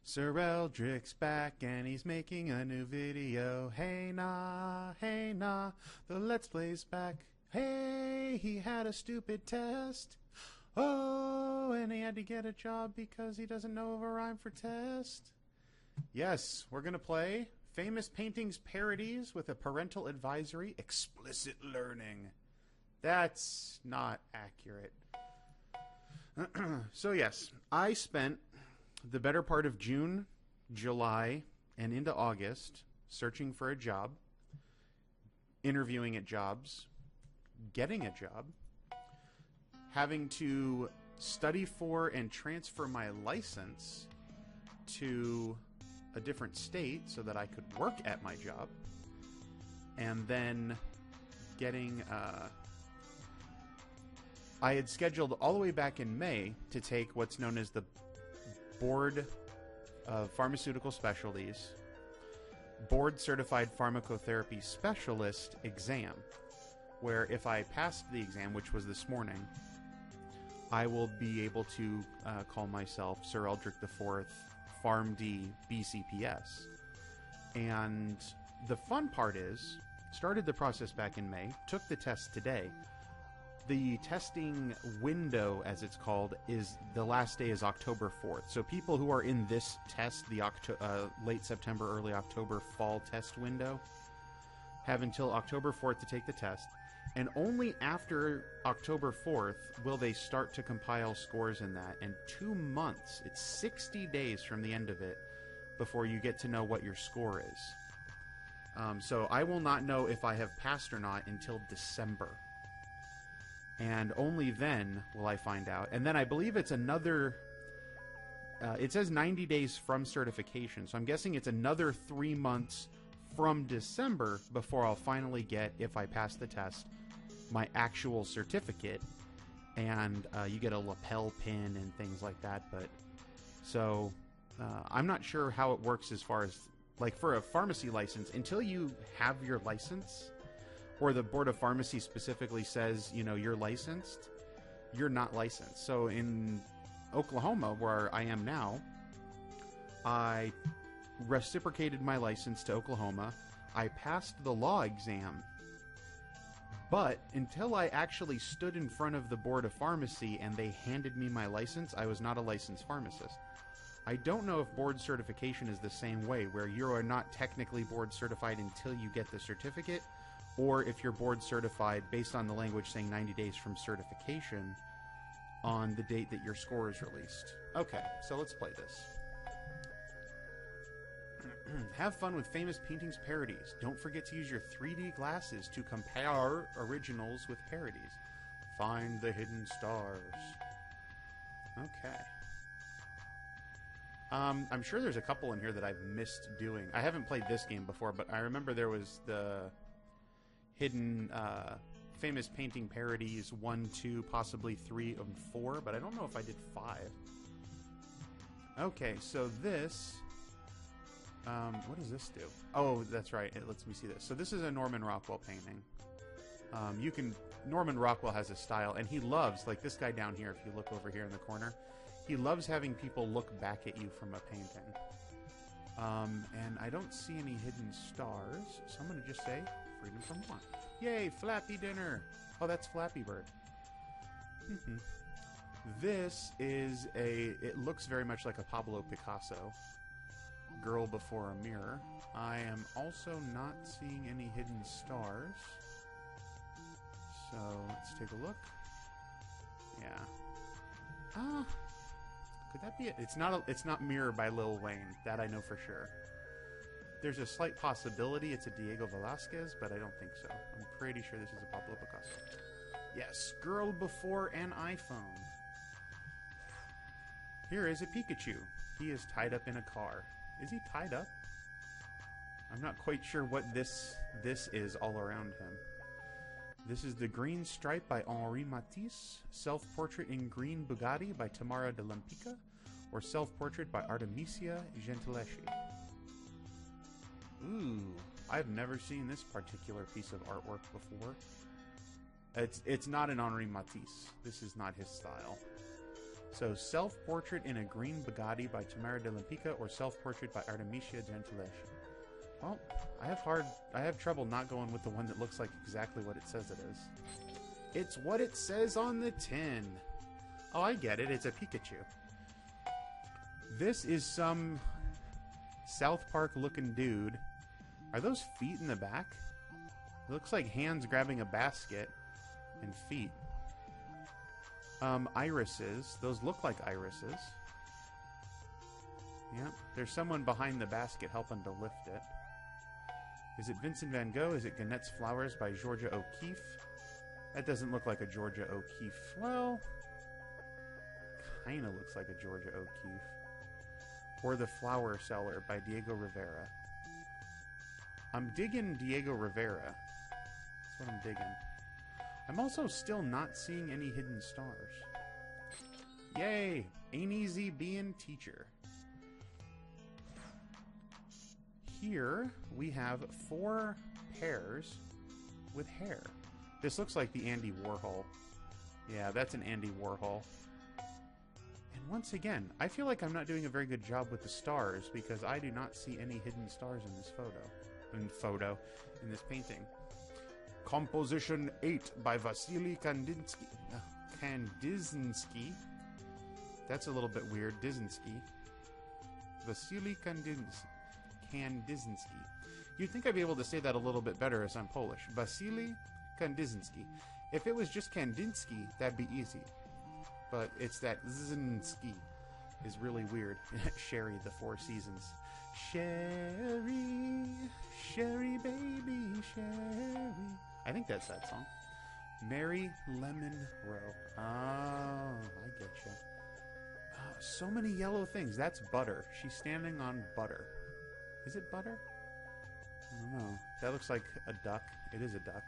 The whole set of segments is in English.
Sir Eldric's back and he's making a new video. Hey nah, the Let's Play's back. Hey, he had a stupid test. Oh, and he had to get a job because he doesn't know of a rhyme for test. Yes, we're gonna play Famous Paintings Parodies with a parental advisory, explicit learning. That's not accurate. So yes, I spent the better part of June, July, and into August searching for a job, interviewing at jobs, getting a job, having to study for and transfer my license to a different state so that I could work at my job, and then getting I had scheduled all the way back in May to take what's known as the Board of Pharmaceutical Specialties Board Certified Pharmacotherapy Specialist exam, where if I passed the exam, which was this morning, I will be able to call myself Sir Eldric IV PharmD BCPS. And the fun part is, started the process back in May, took the test today. The testing window, as it's called, is the last day is October 4th. So people who are in this test, the late September, early October fall test window, have until October 4th to take the test. And only after October 4th will they start to compile scores in that. And 2 months, it's 60 days from the end of it, before you get to know what your score is. So I will not know if I have passed or not until December. And only then will I find out. And then I believe it's another... it says 90 days from certification, so I'm guessing it's another 3 months from December before I'll finally get, if I pass the test, my actual certificate. And you get a lapel pin and things like that. But so I'm not sure how it works as far as, like, for a pharmacy license, until you have your license, or the Board of Pharmacy specifically says, you know, you're licensed, you're not licensed. So in Oklahoma, where I am now, I reciprocated my license to Oklahoma. I passed the law exam. But until I actually stood in front of the Board of Pharmacy and they handed me my license, I was not a licensed pharmacist. I don't know if board certification is the same way, where you are not technically board certified until you get the certificate, or if you're board certified based on the language saying 90 days from certification on the date that your score is released. Okay, so let's play this. Have fun with Famous Paintings Parodies. Don't forget to use your 3D glasses to compare originals with parodies. Find the hidden stars. Okay. I'm sure there's a couple in here that I've missed doing. I haven't played this game before, but I remember there was the hidden Famous Painting Parodies 1, 2, possibly 3, and 4, but I don't know if I did 5. Okay, so this... what does this do? Oh, that's right. It lets me see this. So this is a Norman Rockwell painting. Norman Rockwell has a style, and he loves, like this guy down here, if you look over here in the corner, he loves having people look back at you from a painting. And I don't see any hidden stars, so I'm going to just say freedom from want. Yay, Flappy Dinner! Oh, that's Flappy Bird. This is it looks very much like a Pablo Picasso. Girl before a mirror. I am also not seeing any hidden stars. So let's take a look. Yeah. Could that be it? It's not Mirror by Lil Wayne. That I know for sure. There's a slight possibility it's a Diego Velázquez, but I don't think so. I'm pretty sure this is a Pablo Picasso. Yes, Girl Before an iPhone. Here is a Pikachu. He is tied up in a car. Is he tied up? I'm not quite sure what this is all around him. This is The Green Stripe by Henri Matisse, Self-Portrait in Green Bugatti by Tamara de Lampica, or Self-Portrait by Artemisia Gentileschi. Ooh, I've never seen this particular piece of artwork before. It's not an Henri Matisse. This is not his style. So, self-portrait in a green Bugatti by Tamara de Lempica or self-portrait by Artemisia Gentilesh. Well, I have trouble not going with the one that looks like exactly what it says it is. It's what it says on the tin. Oh, I get it. It's a Pikachu. This is some South Park looking dude. Are those feet in the back? It looks like hands grabbing a basket and feet. Irises. Those look like irises. Yep. There's someone behind the basket helping to lift it. Is it Vincent van Gogh? Is it Gannett's Flowers by Georgia O'Keeffe? That doesn't look like a Georgia O'Keeffe. Well, kind of looks like a Georgia O'Keeffe. Or The Flower Seller by Diego Rivera. I'm digging Diego Rivera. That's what I'm digging. I'm also still not seeing any hidden stars. Yay! Ain't easy being teacher. Here we have 4 pairs with hair. This looks like the Andy Warhol. Yeah, that's an Andy Warhol. And once again, I feel like I'm not doing a very good job with the stars because I do not see any hidden stars in this in this painting. Composition 8 by Vasily Kandinsky. Kandinsky. That's a little bit weird. Dizinsky. Vasily Kandinsky. You'd think I'd be able to say that a little bit better as I'm Polish. Vasily Kandinsky. If it was just Kandinsky, that'd be easy. But it's that Zinsky is really weird. Sherry, the Four Seasons. Sherry, Sherry baby, Sherry. I think that's that song. Mary Lemon Rowe. Oh, I get you. Oh, so many yellow things. That's butter. She's standing on butter. Is it butter? I don't know. That looks like a duck. It is a duck.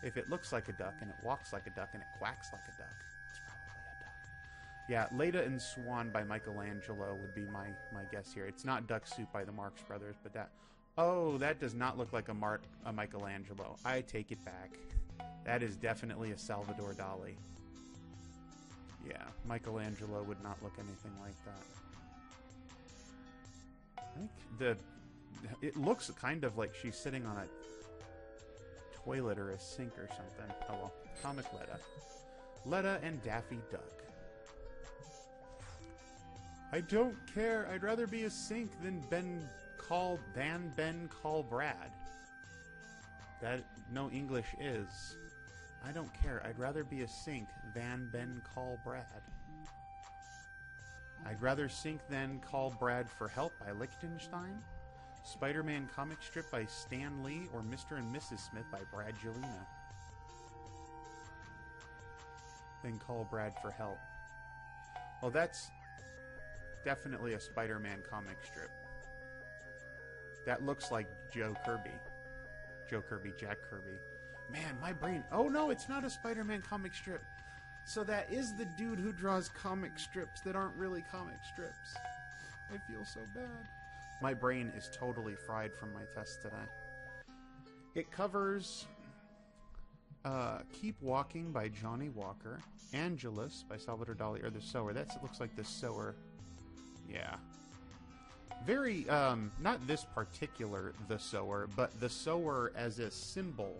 If it looks like a duck and it walks like a duck and it quacks like a duck, it's probably a duck. Yeah, Leda and Swan by Michelangelo would be my guess here. It's not Duck Soup by the Marx Brothers, but that... Oh, that does not look like a Michelangelo. I take it back. That is definitely a Salvador Dali. Yeah, Michelangelo would not look anything like that. I think it looks kind of like she's sitting on a toilet or a sink or something. Oh well. Comic Leda. Leda and Daffy Duck. I don't care. I'd rather be a sink than Ben call Brad. That no English is. I don't care. I'd rather be a sink than Ben call Brad. I'd rather sink than call Brad for help by Lichtenstein, Spider-Man comic strip by Stan Lee, or Mr. and Mrs. Smith by Brad Jelena. Then call Brad for help. Well, that's definitely a Spider-Man comic strip. That looks like Joe Kirby. Jack Kirby. Man, my brain... Oh no, it's not a Spider-Man comic strip. So that is the dude who draws comic strips that aren't really comic strips. I feel so bad. My brain is totally fried from my test today. It covers Keep Walking by Johnny Walker, Angelus by Salvador Dali, or The Sower. It looks like The Sower. Yeah. Very, not this particular The Sower, but The Sower as a symbol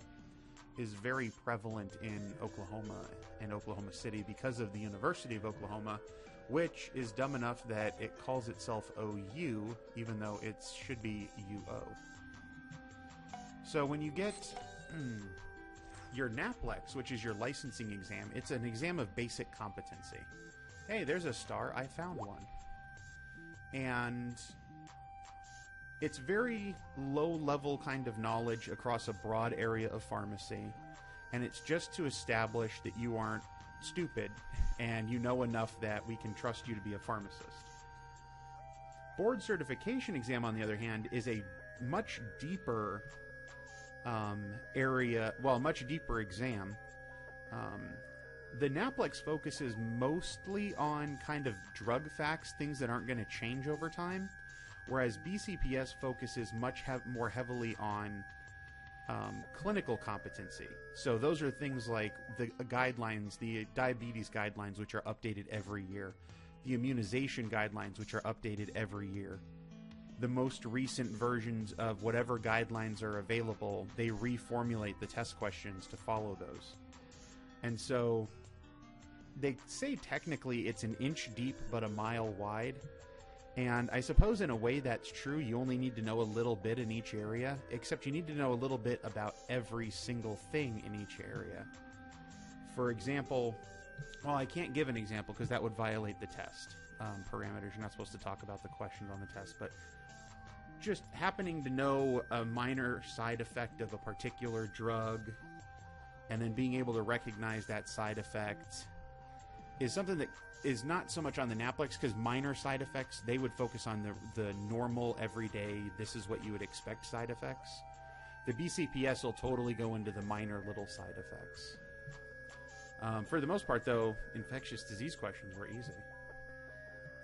is very prevalent in Oklahoma and Oklahoma City because of the University of Oklahoma, which is dumb enough that it calls itself OU, even though it should be UO. So when you get your NAPLEX, which is your licensing exam, it's an exam of basic competency. Hey, there's a star. I found one. And it's very low-level kind of knowledge across a broad area of pharmacy, and it's just to establish that you aren't stupid and you know enough that we can trust you to be a pharmacist. Board certification exam, on the other hand, is a much deeper much deeper exam. The NAPLEX focuses mostly on kind of drug facts, things that aren't going to change over time, whereas BCPS focuses much more heavily on clinical competency. So those are things like the guidelines, the diabetes guidelines, which are updated every year, the immunization guidelines, which are updated every year. The most recent versions of whatever guidelines are available, they reformulate the test questions to follow those. And so they say technically it's an inch deep but a mile wide. And I suppose in a way that's true. You only need to know a little bit in each area, except you need to know a little bit about every single thing in each area. For example, well, I can't give an example because that would violate the test parameters. You're not supposed to talk about the questions on the test, but just happening to know a minor side effect of a particular drug and then being able to recognize that side effect is something that is not so much on the NAPLEX, because minor side effects, they would focus on the normal, everyday, this is what you would expect side effects. The BCPS will totally go into the minor little side effects. For the most part, though, infectious disease questions were easy.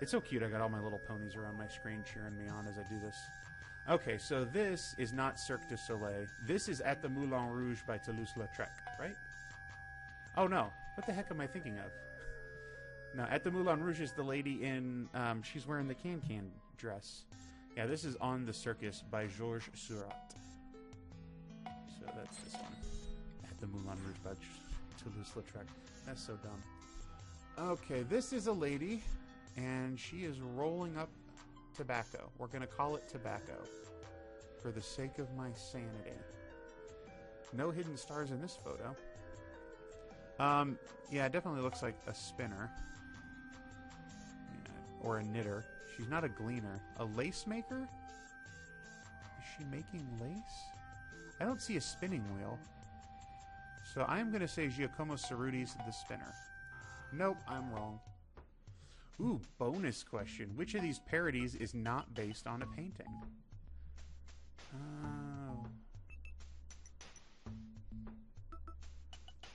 It's so cute. I got all my little ponies around my screen cheering me on as I do this. Okay, so this is not Cirque du Soleil. This is at the Moulin Rouge by Toulouse-Lautrec, right? Oh, no. What the heck am I thinking of? No, at the Moulin Rouge is the lady in... she's wearing the can-can dress. Yeah, this is On the Circus by Georges Seurat. So that's this one. At the Moulin Rouge by Toulouse-Lautrec. That's so dumb. Okay, this is a lady, and she is rolling up tobacco. We're going to call it tobacco for the sake of my sanity. No hidden stars in this photo. Yeah, it definitely looks like a spinner. Yeah, or a knitter. She's not a gleaner. A lace maker? Is she making lace? I don't see a spinning wheel. So I'm going to say Giacomo Cerruti's the spinner. Nope, I'm wrong. Ooh, bonus question. Which of these parodies is not based on a painting?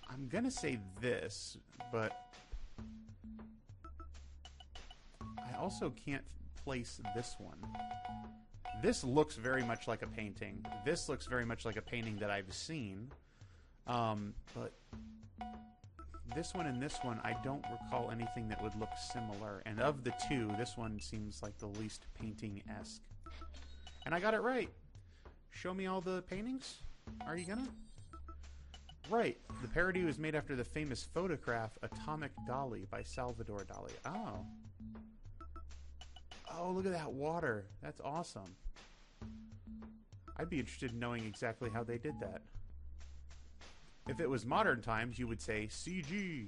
I'm gonna say this, but I also can't place this one. This looks very much like a painting. This looks very much like a painting that I've seen. But this one and this one, I don't recall anything that would look similar. And of the two, this one seems like the least painting-esque. And I got it right. Show me all the paintings? Are you gonna? Right. The parody was made after the famous photograph Atomic Dali by Salvador Dali. Oh. Oh, look at that water. That's awesome. I'd be interested in knowing exactly how they did that. If it was modern times, you would say CG.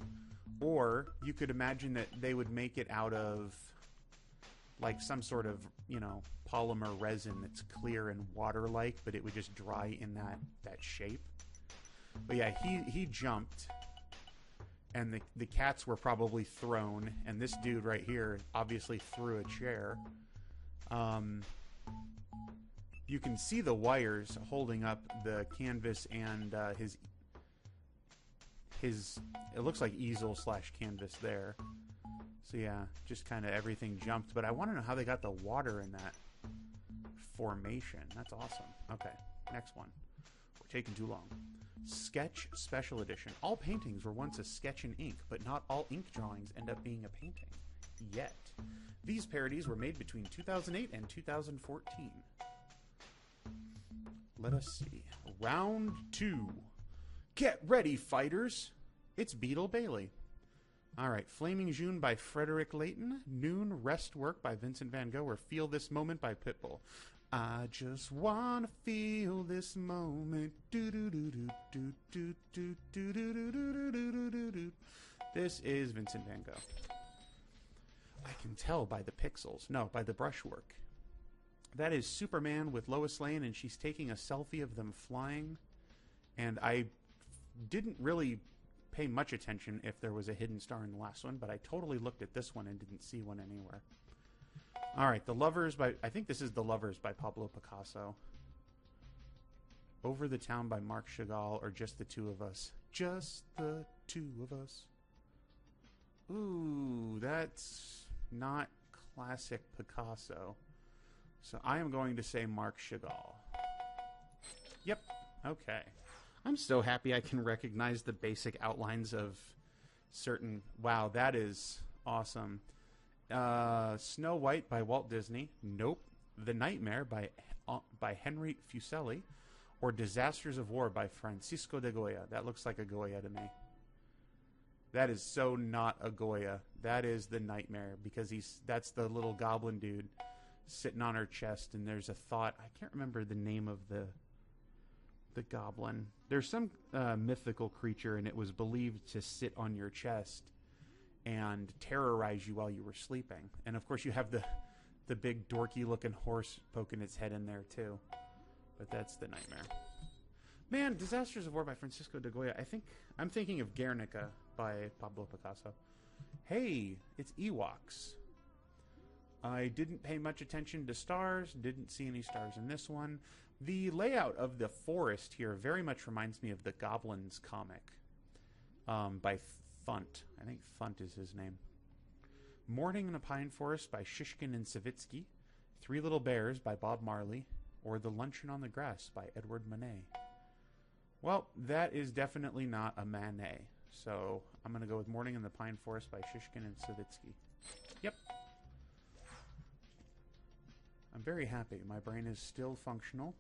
Or you could imagine that they would make it out of like some sort of, you know, polymer resin that's clear and water-like, but it would just dry in that shape. But yeah, he jumped, and the cats were probably thrown, and this dude right here obviously threw a chair. You can see the wires holding up the canvas and his it looks like easel / canvas there. So yeah, just kind of everything jumped. But I want to know how they got the water in that formation. That's awesome. Okay, next one. We're taking too long. Sketch Special Edition. All paintings were once a sketch in ink, but not all ink drawings end up being a painting. Yet. These parodies were made between 2008 and 2014. Let us see. Round 2. Get ready, fighters! It's Beetle Bailey. Alright, Flaming June by Frederick Layton. Noon, Rest Work by Vincent van Gogh, or Feel This Moment by Pitbull. I just wanna feel this moment. This is Vincent van Gogh. I can tell by the pixels. No, by the brushwork. That is Superman with Lois Lane, and she's taking a selfie of them flying. And I didn't really pay much attention if there was a hidden star in the last one, but I totally looked at this one and didn't see one anywhere. Alright, The Lovers by... I think this is The Lovers by Pablo Picasso. Over the Town by Marc Chagall, or Just the Two of Us. Just the Two of Us. Ooh, that's not classic Picasso. So I am going to say Marc Chagall. Yep, Okay. I'm so happy I can recognize the basic outlines of certain... Wow, that is awesome. Snow White by Walt Disney. Nope. The Nightmare by Henry Fuseli. Or Disasters of War by Francisco de Goya. That looks like a Goya to me. That is so not a Goya. That is the Nightmare, because that's the little goblin dude sitting on her chest, and there's a thought. I can't remember the name of the goblin. There's some mythical creature, and it was believed to sit on your chest and terrorize you while you were sleeping. And of course, you have the big dorky looking horse poking its head in there too. But that's the Nightmare. Man, Disasters of War by Francisco de Goya. I'm thinking of Guernica by Pablo Picasso. Hey, it's Ewoks. I didn't pay much attention to stars. Didn't see any stars in this one. The layout of the forest here very much reminds me of the Goblins comic by Funt. I think Funt is his name. Morning in a Pine Forest by Shishkin and Savitsky. Three Little Bears by Bob Marley. Or The Luncheon on the Grass by Edward Manet. Well, that is definitely not a Manet. So I'm going to go with Morning in the Pine Forest by Shishkin and Savitsky. Yep. I'm very happy. My brain is still functional.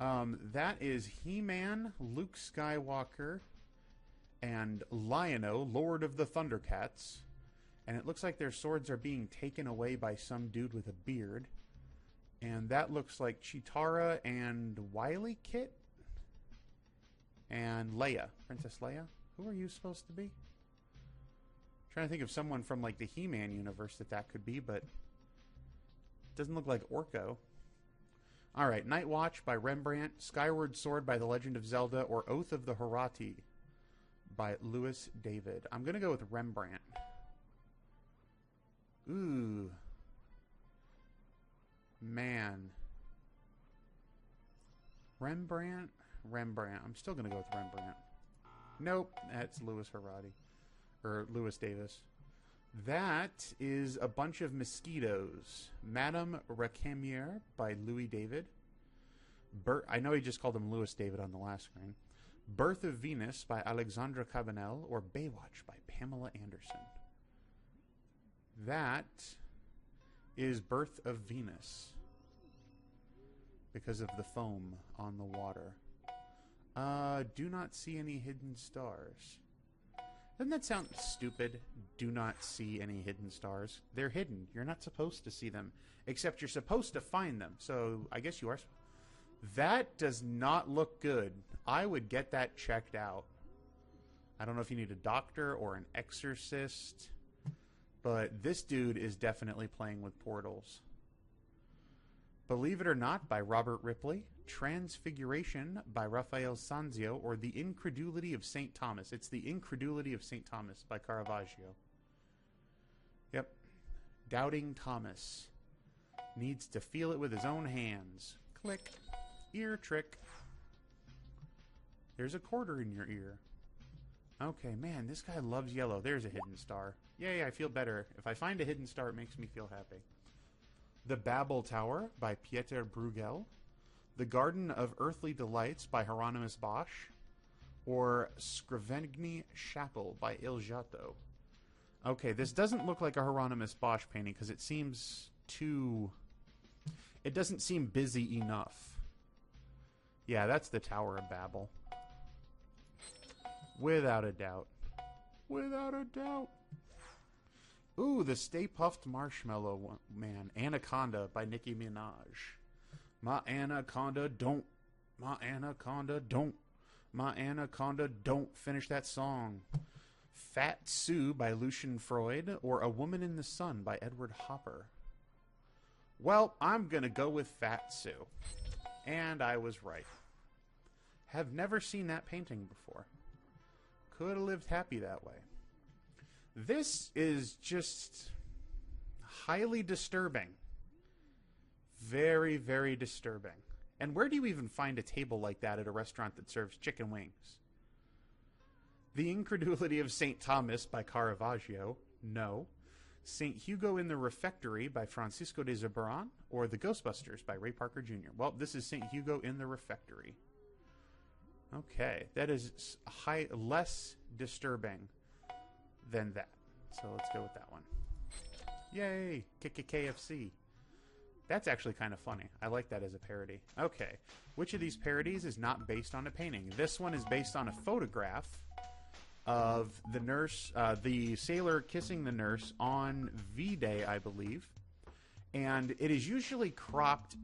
That is He-Man, Luke Skywalker, and Lion-O, Lord of the Thundercats. And it looks like their swords are being taken away by some dude with a beard. And that looks like Chitara and Wily Kit? And Leia. Princess Leia? Who are you supposed to be? I'm trying to think of someone from like the He-Man universe that could be, but doesn't look like Orko. Alright, Night Watch by Rembrandt, Skyward Sword by The Legend of Zelda, or Oath of the Horati by Louis David. I'm going to go with Rembrandt. Ooh. Man. Rembrandt? Rembrandt. I'm still going to go with Rembrandt. Nope, that's Louis Horati. Or Louis Davis. That is A Bunch of Mosquitoes. Madame Recamier by Louis David. I know he just called him Louis David on the last screen. Birth of Venus by Alexandra Cabanel, or Baywatch by Pamela Anderson. That is Birth of Venus because of the foam on the water. Do not see any hidden stars. Doesn't that sound stupid? Do not see any hidden stars. They're hidden. You're not supposed to see them, except you're supposed to find them. So I guess you are. That does not look good. I would get that checked out. I don't know if you need a doctor or an exorcist, but this dude is definitely playing with portals. Believe It or Not by Robert Ripley. Transfiguration by Raphael Sanzio, or The Incredulity of St. Thomas. It's The Incredulity of St. Thomas by Caravaggio. Yep. Doubting Thomas needs to feel it with his own hands. Click. Ear trick. There's a quarter in your ear. Okay, man, this guy loves yellow. There's a hidden star. Yay, I feel better. If I find a hidden star, it makes me feel happy. The Babel Tower by Pieter Bruegel. The Garden of Earthly Delights by Hieronymus Bosch. Or Scrivegni Chapel by Il Giotto. Okay, this doesn't look like a Hieronymus Bosch painting because it seems too... It doesn't seem busy enough. Yeah, that's the Tower of Babel. Without a doubt. Without a doubt. Ooh, the Stay Puft Marshmallow Man. Anaconda by Nicki Minaj. My anaconda don't. My anaconda don't. My anaconda don't. Finish that song. Fat Sue by Lucian Freud, or A Woman in the Sun by Edward Hopper. Well, I'm going to go with Fat Sue. And I was right. Have never seen that painting before. Could have lived happy that way. This is just highly disturbing. Very, very disturbing. And where do you even find a table like that at a restaurant that serves chicken wings? The Incredulity of St. Thomas by Caravaggio. No. St. Hugo in the Refectory by Francisco de Zurbarán, or The Ghostbusters by Ray Parker Jr. Well, this is St. Hugo in the Refectory. Okay, that is less disturbing than that. So let's go with that one. Yay! KFC. That's actually kind of funny. I like that as a parody. Okay, which of these parodies is not based on a painting? This one is based on a photograph of the nurse, the sailor kissing the nurse on V-Day, I believe. And it is usually cropped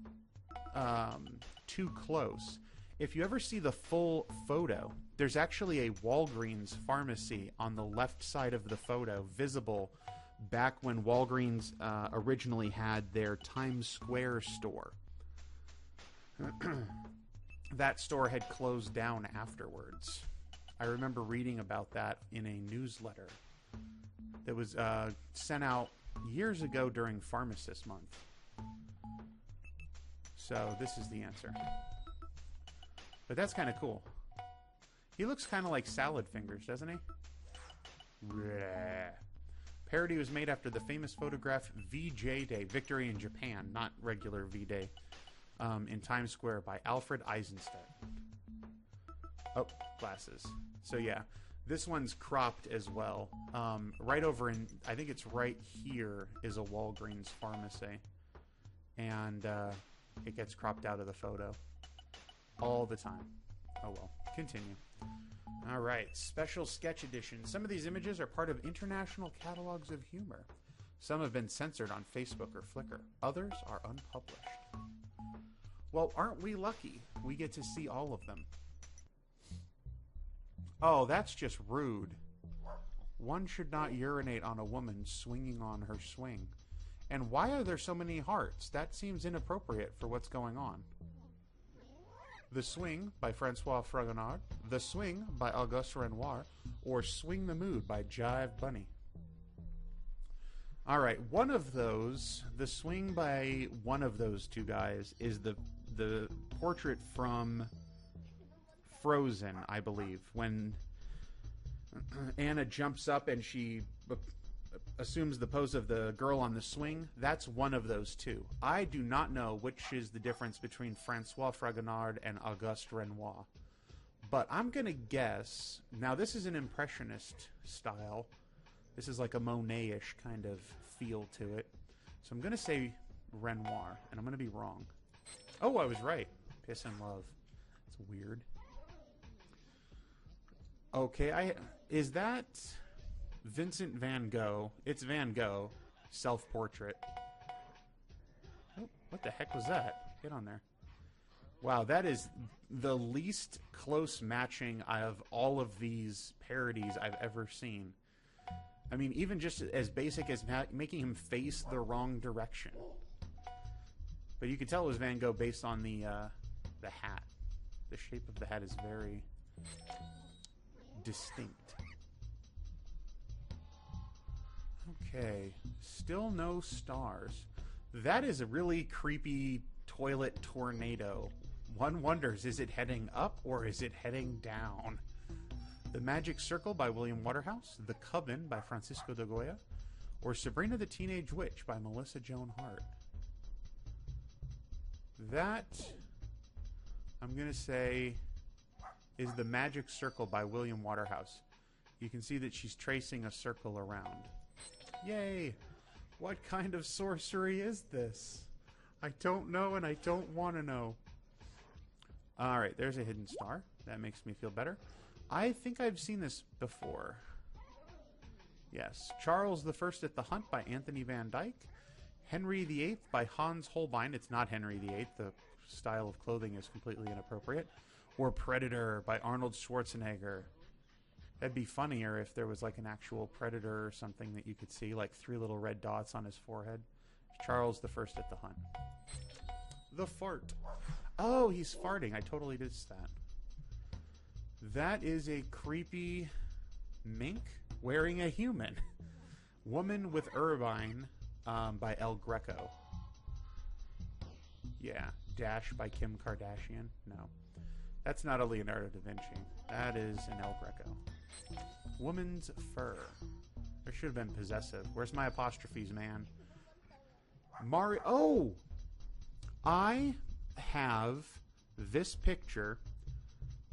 too close. If you ever see the full photo, there's actually a Walgreens pharmacy on the left side of the photo, visible back when Walgreens originally had their Times Square store. That store had closed down afterwards. I remember reading about that in a newsletter that was sent out years ago during Pharmacist Month. So this is the answer. But that's kind of cool. He looks kind of like Salad Fingers, doesn't he? Bleh. Parody was made after the famous photograph VJ Day, Victory in Japan, not regular V-Day, in Times Square by Alfred Eisenstadt. Oh, glasses. So yeah, this one's cropped as well. Right over in, I think it's right here, is a Walgreens pharmacy. And it gets cropped out of the photo. All the time. Oh well, continue. All right, special sketch edition. Some of these images are part of international catalogs of humor. Some have been censored on Facebook or Flickr. Others are unpublished. Well, aren't we lucky? We get to see all of them. Oh, that's just rude. One should not urinate on a woman swinging on her swing. And why are there so many hearts? That seems inappropriate for what's going on. The Swing by Francois Fragonard, The Swing by Auguste Renoir, or Swing the Mood by Jive Bunny. All right, one of those, The Swing by one of those two guys, is the portrait from Frozen, I believe, when Anna jumps up and she assumes the pose of the girl on the swing. That's one of those two. I do not know which is the difference between Francois Fragonard and Auguste Renoir. But I'm going to guess... Now, this is an Impressionist style. This is like a Monet-ish kind of feel to it. So I'm going to say Renoir, and I'm going to be wrong. Oh, I was right. Piss and Love. It's weird. Okay, is that... Vincent van Gogh. It's Van Gogh. Self-portrait. Oh, what the heck was that? Get on there. Wow, that is the least close matching of all of these parodies I've ever seen. I mean, even just as basic as making him face the wrong direction. But you can tell it was Van Gogh based on the hat. The shape of the hat is very distinct. Okay, still no stars. That is a really creepy toilet tornado. One wonders, is it heading up or is it heading down? The Magic Circle by William Waterhouse, The Coven by Francisco de Goya, or Sabrina the Teenage Witch by Melissa Joan Hart. That, I'm going to say, is The Magic Circle by William Waterhouse. You can see that she's tracing a circle around. Yay! What kind of sorcery is this? I don't know and I don't want to know. Alright, there's a hidden star. That makes me feel better. I think I've seen this before. Yes. Charles I at the Hunt by Anthony Van Dyke. Henry VIII by Hans Holbein. It's not Henry VIII. The style of clothing is completely inappropriate. Or Predator by Arnold Schwarzenegger. That'd be funnier if there was like an actual predator or something that you could see, like 3 little red dots on his forehead. Charles I at the Hunt. The Fart. Oh, he's farting. I totally missed that. That is a creepy mink wearing a human. Woman with Irvine by El Greco. Yeah. Dash by Kim Kardashian. No. That's not a Leonardo da Vinci. That is an El Greco. Woman's fur. There should have been possessive. Where's my apostrophes, man? Oh! I have this picture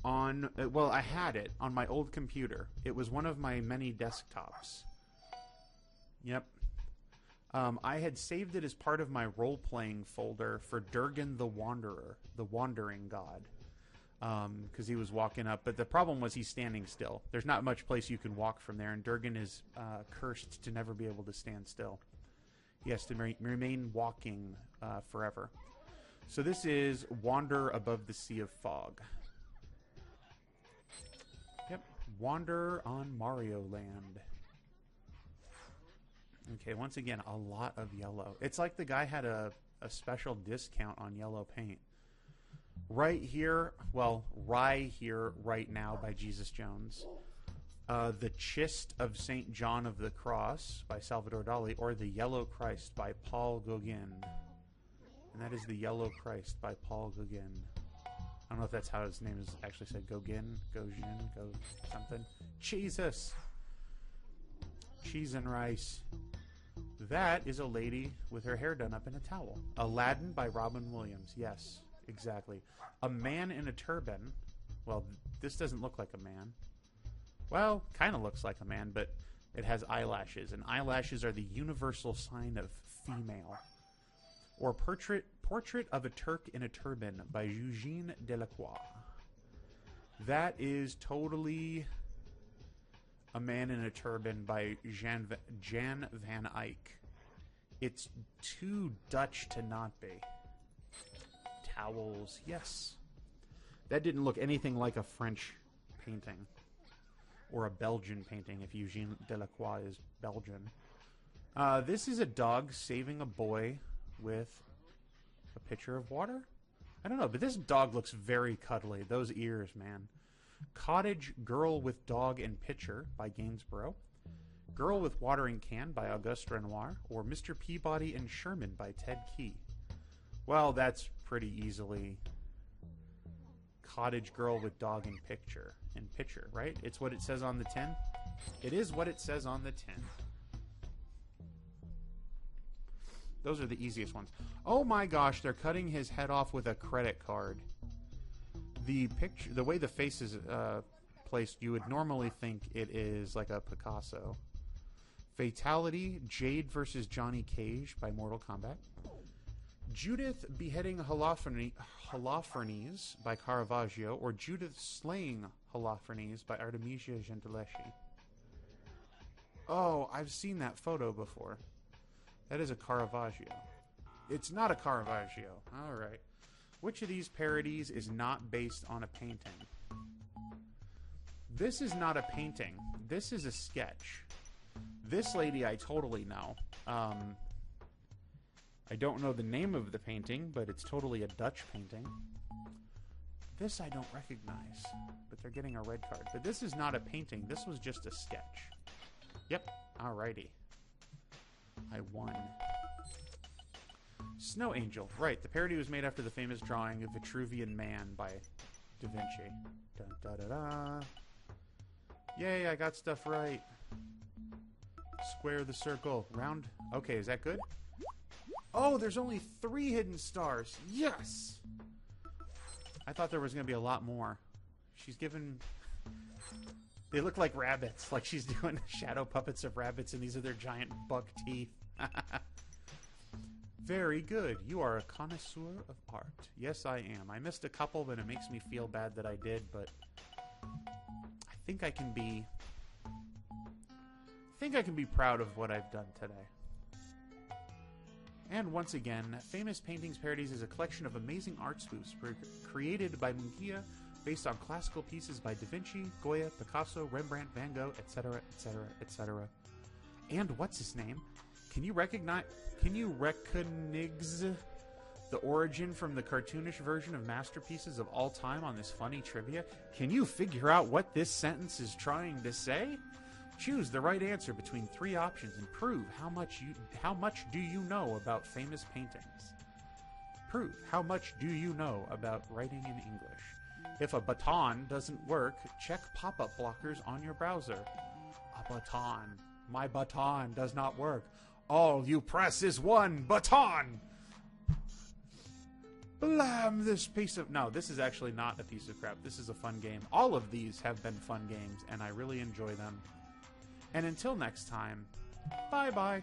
on... well, I had it on my old computer. It was one of my many desktops. Yep. I had saved it as part of my role-playing folder for Durgan the Wanderer, the Wandering God. Because he was walking up. But the problem was he's standing still. There's not much place you can walk from there, and Durgan is cursed to never be able to stand still. He has to remain walking forever. So this is Wander Above the Sea of Fog. Yep, Wander on Mario Land. Okay, once again, a lot of yellow. It's like the guy had a special discount on yellow paint. Right here, well, Rye Here, Right Now by Jesus Jones. The Chist of St. John of the Cross by Salvador Dali, or The Yellow Christ by Paul Gauguin. And that is The Yellow Christ by Paul Gauguin. I don't know if that's how his name is actually said. Gauguin, Gauguin, Go something. Jesus! Cheese and rice. That is a lady with her hair done up in a towel. Aladdin by Robin Williams. Yes, exactly. A man in a turban. Well, this doesn't look like a man. Well, kind of looks like a man, but it has eyelashes, and eyelashes are the universal sign of female. Or Portrait of a Turk in a Turban by Eugène Delacroix. That is totally A Man in a Turban by Jan van Eyck. It's too Dutch to not be. Towels, yes. That didn't look anything like a French painting. Or a Belgian painting, if Eugène Delacroix is Belgian. This is a dog saving a boy with a pitcher of water? I don't know, but this dog looks very cuddly. Those ears, man. Cottage Girl with Dog and Pitcher by Gainsborough. Girl with Watering Can by Auguste Renoir. Or Mr. Peabody and Sherman by Ted Key. Well, that's pretty easily Cottage Girl with Dog and Pitcher, right? It's what it says on the tin? It is what it says on the tin. Those are the easiest ones. Oh my gosh, they're cutting his head off with a credit card. The picture, the way the face is placed, you would normally think it is like a Picasso. Fatality, Jade versus Johnny Cage by Mortal Kombat. Judith beheading Holofernes by Caravaggio, or Judith slaying Holofernes by Artemisia Gentileschi. Oh, I've seen that photo before. That is a Caravaggio. It's not a Caravaggio. All right. Which of these parodies is not based on a painting? This is not a painting. This is a sketch. This lady I totally know. I don't know the name of the painting, but it's totally a Dutch painting. This I don't recognize, but they're getting a red card. But this is not a painting. This was just a sketch. Yep. Alrighty. I won. Snow Angel. Right. The parody was made after the famous drawing of Vitruvian Man by Da Vinci. Dun, da, da, da. Yay, I got stuff right. Square the circle. Round. Okay, is that good? Oh, there's only 3 hidden stars. Yes! I thought there was going to be a lot more. She's given... They look like rabbits. Like she's doing shadow puppets of rabbits, and these are their giant buck teeth. Very good. You are a connoisseur of art. Yes, I am. I missed a couple, but it makes me feel bad that I did, but... I think I can be proud of what I've done today. And once again, Famous Paintings Parodies is a collection of amazing art spoofs created by Munguia based on classical pieces by Da Vinci, Goya, Picasso, Rembrandt, Van Gogh, etc., etc., etc. And what's his name? Can you recognize the origin from the cartoonish version of masterpieces of all time on this funny trivia? Can you figure out what this sentence is trying to say? Choose the right answer between 3 options and prove how much do you know about famous paintings. Prove how much do you know about writing in English. If a baton doesn't work, check pop-up blockers on your browser. A baton. My baton does not work. All you press is one baton. blam, this piece of... No, this is actually not a piece of crap. This is a fun game. All of these have been fun games, and I really enjoy them. And until next time, bye-bye.